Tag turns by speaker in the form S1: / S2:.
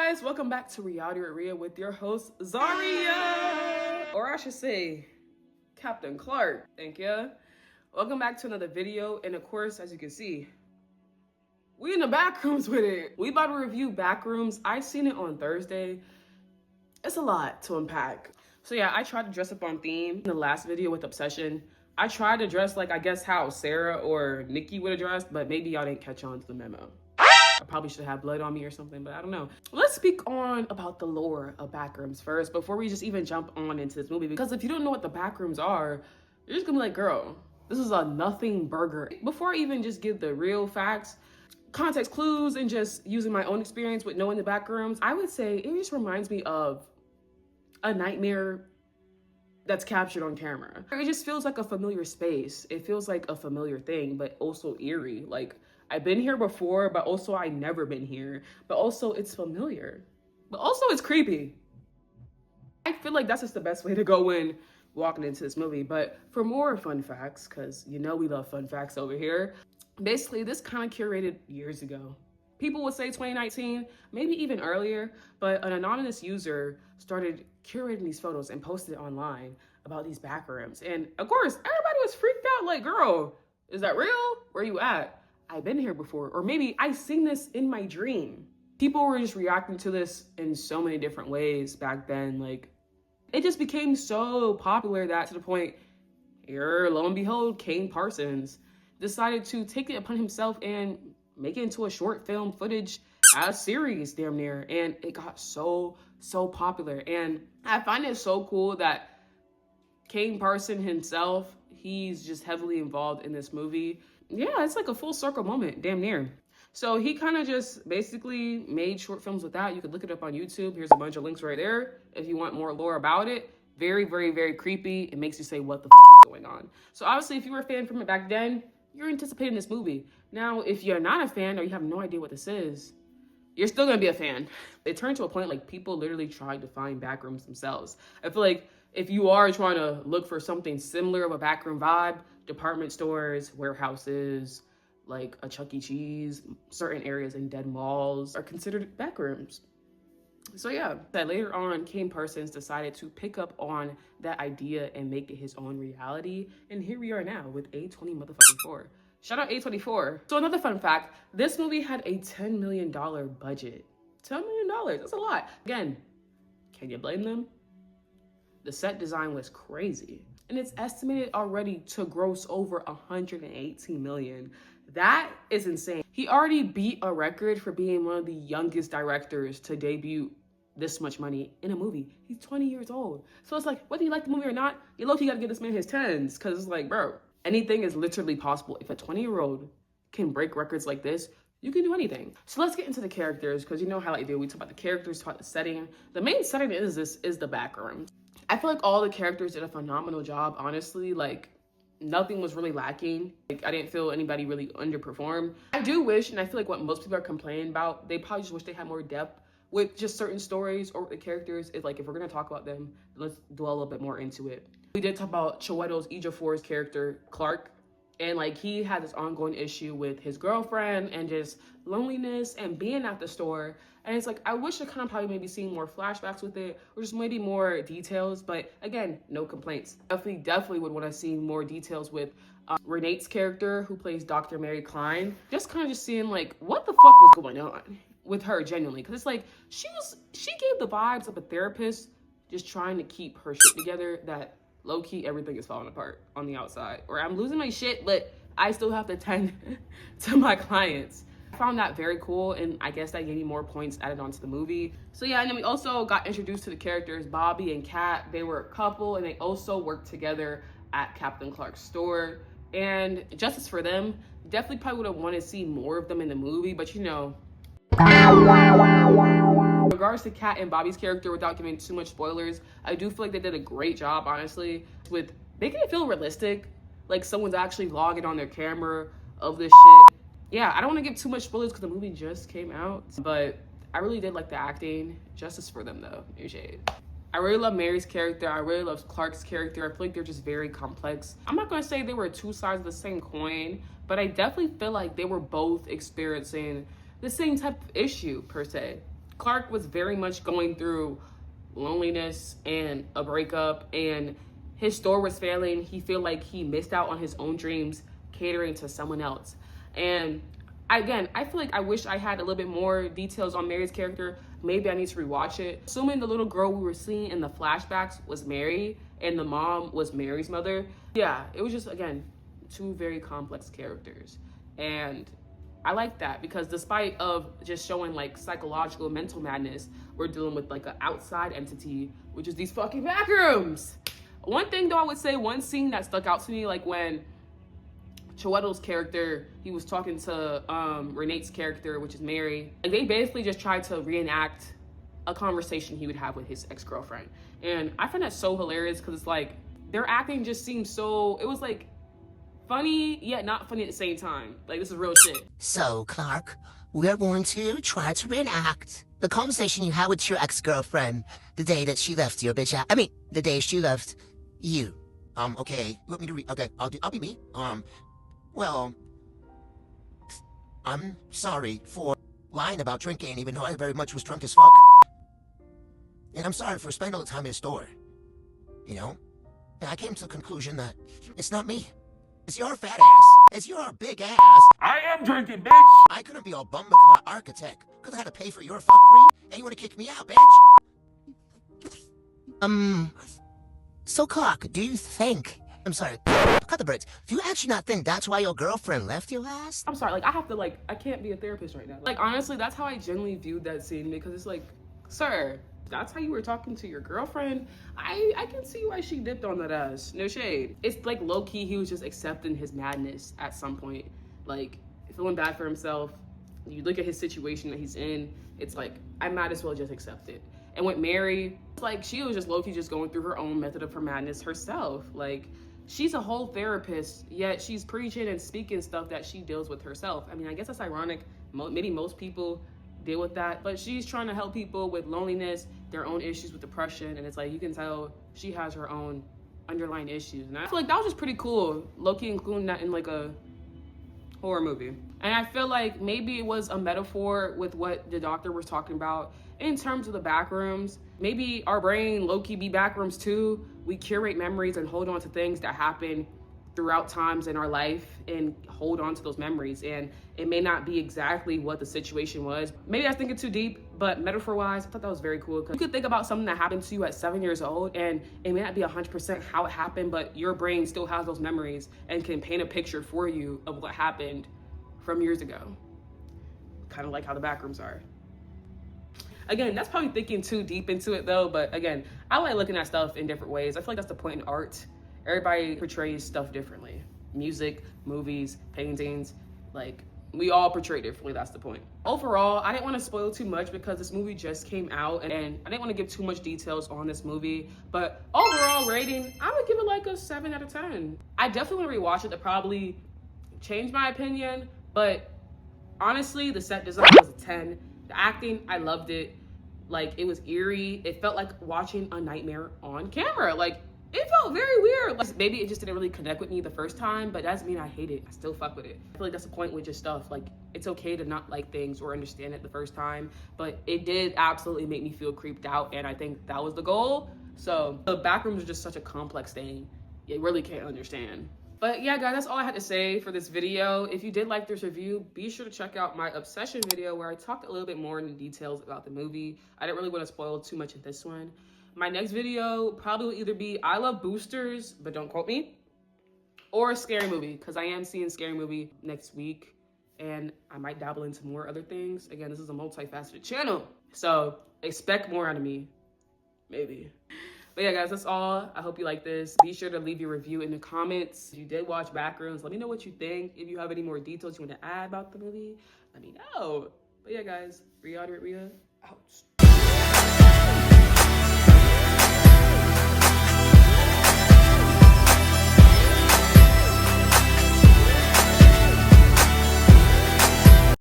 S1: guys, welcome back to Reality with Rhea with your host Zaria, or I should say Captain Clark. Thank you. Welcome back to another video, and of course, as you can see, we in the Backrooms with it. We about to review Backrooms. I seen it on Thursday. It's a lot to unpack. So yeah, I tried to dress up on theme in the last video with Obsession. I tried to dress like, I guess, how Sarah or Nikki would have dressed, but maybe y'all didn't catch on to the memo. I probably should have blood on me or something, but I don't know. Let's speak on about the lore of Backrooms first before we just even jump on into this movie. Because if you don't know what the Backrooms are, you're just gonna be like, girl, this is a nothing burger. Before I even just give the real facts, context clues, and just using my own experience with knowing the Backrooms, I would say it just reminds me of a nightmare that's captured on camera. It just feels like a familiar space. It feels like a familiar thing, but also eerie. Like, I've been here before, but also I never been here. But also it's familiar. But also it's creepy. I feel like that's just the best way to go in walking into this movie. But for more fun facts, because you know we love fun facts over here, basically this kind of curated years ago. People would say 2019, maybe even earlier, but an anonymous user started curating these photos and posted it online about these backrooms. And of course, everybody was freaked out like, girl, is that real? Where you at? I've been here before, or maybe I've seen this in my dream. People were just reacting to this in so many different ways back then. Like, it just became so popular that to the point, here, lo and behold, Kane Parsons decided to take it upon himself and make it into a short film footage as series damn near. And it got so popular. And I find it so cool that Kane Parsons himself, he's just heavily involved in this movie. Yeah, it's like a full circle moment, damn near. So he kind of just basically made short films with that. You could look it up on YouTube. Here's a bunch of links right there if you want more lore about it. Very, very, very creepy. It makes you say, what the fuck is going on? So obviously, if you were a fan from it back then, you're anticipating this movie. Now, if you're not a fan or you have no idea what this is, you're still gonna be a fan. It turned to a point like people literally tried to find backrooms themselves. I feel like if you are trying to look for something similar of a backroom vibe, department stores, warehouses, like a Chuck E. Cheese, certain areas in dead malls are considered backrooms. So yeah, that later on, Kane Parsons decided to pick up on that idea and make it his own reality. And here we are now with A24. Shout out A24. So another fun fact, this movie had a $10 million budget. $10 million, that's a lot. Again, can you blame them? The set design was crazy. And it's estimated already to gross over 118 million. That is insane. He already beat a record for being one of the youngest directors to debut this much money in a movie. He's 20 years old. So it's like, whether you like the movie or not, you low-key gotta give this man his 10s. Because it's like, bro, anything is literally possible. If a 20-year-old can break records like this, you can do anything. So let's get into the characters, because you know how I do. We talk about the characters, talk about the setting. The main setting is the Backrooms. I feel like all the characters did a phenomenal job, honestly. Like, nothing was really lacking. Like, I didn't feel anybody really underperformed. I do wish, and I feel like what most people are complaining about, they probably just wish they had more depth with just certain stories or the characters. It's like, if we're gonna talk about them, let's dwell a little bit more into it. We did talk about Chiwetel's Ejiofor's character, Clark. And like, he had this ongoing issue with his girlfriend and just loneliness and being at the store. And it's like, I wish I kind of probably maybe seen more flashbacks with it or just maybe more details. But again, no complaints. Definitely would want to see more details with Renate's character, who plays Dr. Mary Klein. Just kind of just seeing like, what the fuck was going on with her genuinely. Because it's like, she gave the vibes of a therapist just trying to keep her shit together, that low-key everything is falling apart on the outside. Or I'm losing my shit, but I still have to tend to my clients. I found that very cool, and I guess that gave me more points added onto the movie. So yeah, and then we also got introduced to the characters, Bobby and Kat. They were a couple, and they also worked together at Captain Clark's store. And justice for them, definitely probably would have wanted to see more of them in the movie, but you know. In regards to Kat and Bobby's character, without giving too much spoilers, I do feel like they did a great job, honestly, with making it feel realistic, like someone's actually logging on their camera of this shit. Yeah, I don't want to give too much spoilers because the movie just came out, but I really did like the acting. Justice for them, though. No shade. I really love Mary's character. I really love Clark's character. I feel like they're just very complex. I'm not going to say they were two sides of the same coin, but I definitely feel like they were both experiencing the same type of issue, per se. Clark was very much going through loneliness and a breakup, and his store was failing. He felt like he missed out on his own dreams catering to someone else. And again, I feel like I wish I had a little bit more details on Mary's character. Maybe I need to rewatch it. Assuming the little girl we were seeing in the flashbacks was Mary and the mom was Mary's mother. Yeah, it was just, again, two very complex characters. And I like that because despite of just showing like psychological mental madness, we're dealing with like an outside entity, which is these fucking backrooms. One thing though, I would say one scene that stuck out to me, like when Chiwetel's character, he was talking to Renate's character, which is Mary. Like they basically just tried to reenact a conversation he would have with his ex-girlfriend. And I find that so hilarious because it's like their acting just seems so, it was like funny, yet not funny at the same time. Like, this is real shit.
S2: So, Clark, we're going to try to reenact the conversation you had with your ex-girlfriend the day that she left your bitch ass. I mean, the day she left you. Okay, let me read. Okay, I'll be me. Well, I'm sorry for lying about drinking, even though I very much was drunk as fuck. And I'm sorry for spending all the time in the store. You know? And I came to the conclusion that it's not me. It's your fat ass. It's your big ass.
S3: I am drinking, bitch!
S2: I couldn't be all bumbleclot architect, because I had to pay for your fuckery, and you want to kick me out, bitch? So Clark, do you think... I'm sorry, cut the brakes. Do you actually not think that's why your girlfriend left your ass?
S1: I'm sorry, like, I have to, like, I can't be a therapist right now. Like, honestly, that's how I genuinely viewed that scene, because it's like, sir, that's how you were talking to your girlfriend? I can see why she dipped on that ass. No shade. It's like low-key, he was just accepting his madness at some point. Like, feeling bad for himself. You look at his situation that he's in, it's like, I might as well just accept it. And with Mary, it's like she was just low-key just going through her own method of her madness herself. Like, she's a whole therapist, yet she's preaching and speaking stuff that she deals with herself. I mean, I guess that's ironic. Maybe most people deal with that, but she's trying to help people with loneliness, their own issues with depression, and it's like you can tell she has her own underlying issues. And I feel like that was just pretty cool, low-key including that in like a horror movie. And I feel like maybe it was a metaphor with what the doctor was talking about in terms of the backrooms. Maybe our brain low-key be backrooms too. We curate memories and hold on to things that happen throughout times in our life and hold on to those memories. And it may not be exactly what the situation was. Maybe I was thinking too deep, but metaphor-wise, I thought that was very cool. Because you could think about something that happened to you at 7 years old and it may not be 100% how it happened, but your brain still has those memories and can paint a picture for you of what happened from years ago. Kind of like how the backrooms are. Again, that's probably thinking too deep into it though, but again, I like looking at stuff in different ways. I feel like that's the point in art. Everybody portrays stuff differently. Music, movies, paintings, like we all portray differently, that's the point. Overall, I didn't want to spoil too much because this movie just came out and I didn't want to give too much details on this movie, but overall rating, I would give it like a 7 out of 10. I definitely want to rewatch it to probably change my opinion, but honestly, the set design was a 10. The acting, I loved it. Like, it was eerie. It felt like watching a nightmare on camera. Like, it felt very weird. Like, maybe it just didn't really connect with me the first time, but that doesn't mean I hate it. I still fuck with it. I feel like that's the point with just stuff. Like, it's okay to not like things or understand it the first time, but it did absolutely make me feel creeped out, and I think that was the goal. So, the backrooms are just such a complex thing. You really can't understand. But yeah, guys, that's all I had to say for this video. If you did like this review, be sure to check out my obsession video where I talked a little bit more in details about the movie. I didn't really want to spoil too much in this one. My next video probably will either be I Love Boosters, but don't quote me, or a scary movie, because I am seeing Scary Movie next week, and I might dabble into more other things. Again, this is a multifaceted channel, so expect more out of me, maybe. But yeah, guys, that's all. I hope you like this. Be sure to leave your review in the comments. If you did watch Backrooms, let me know what you think. If you have any more details you want to add about the movie, let me know. But yeah, guys, Ria out.